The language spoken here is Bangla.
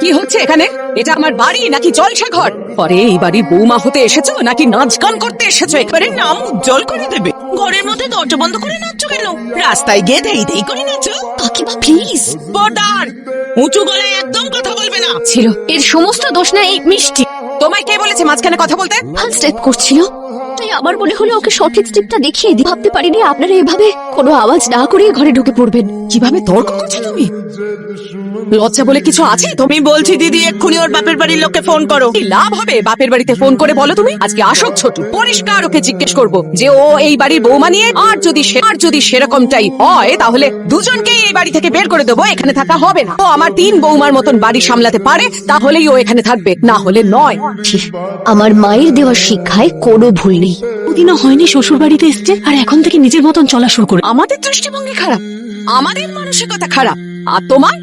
কি হচ্ছে এখানে? এটা আমার বাড়ি নাকি জলসা ঘর? পরে এই বাড়ির বৌমা হতে এসেছো নাকি নাচ গান করতে এসেছো? এবারে নাম উজ্জ্বল করে দেবে। ঘরের মধ্যে দরজা বন্ধ করে নাচছো কেন? রাস্তায় গিয়ে দেই দেই করে নাচো। কাকিমা প্লিজ। বর্দার, উঁচু গলায় একদম কথা বলবে না। ছিল এর সমস্ত দোষ না এই মিষ্টি। তোমায় কে বলেছে মাঝখানে কথা বলতে? ভাল স্টেপ করছিল, তাই আমার মনে হলো ওকে সঠিক স্টেপটা দেখিয়ে দিই। ভাবতে পারিনি আপনারা এভাবে কোনো আওয়াজ না করে ঘরে ঢুকে পড়বেন। কিভাবে তর্ক করছো তুমি? লজ্জা বলে কিছু আছে? তুমি বলছি দিদি এক্ষুনি ওর বাপের বাড়ির লোককে ফোন করো। কি লাভ হবে বাপের বাড়িতে ফোন করে? বলো তুমি আজকে আসুক ছোট, পরিষ্কার ওকে জিজ্ঞেস করবো যে ও এই বাড়ির বৌমা নিয়ে, আর যদি সেরকমটাই হয় তাহলে দুজনকেই এই বাড়ি থেকে বের করে দেবো। এখানে থাকা হবে না। ও আমার 3 বৌমার মতন বাড়ি সামলাতে পারে, তাহলেই ও এখানে থাকবে, না হলে নয়। আমার মায়ের দেওয়া শিক্ষায় কোনো ভুল নেই। দিনও হয়নি শ্বশুর বাড়িতে এসছে আর এখন থেকে নিজের মতন চলা শুরু করে। আমাদের দৃষ্টিভঙ্গি খারাপ, আমাদের মানসিকতা খারাপ, আর তোমার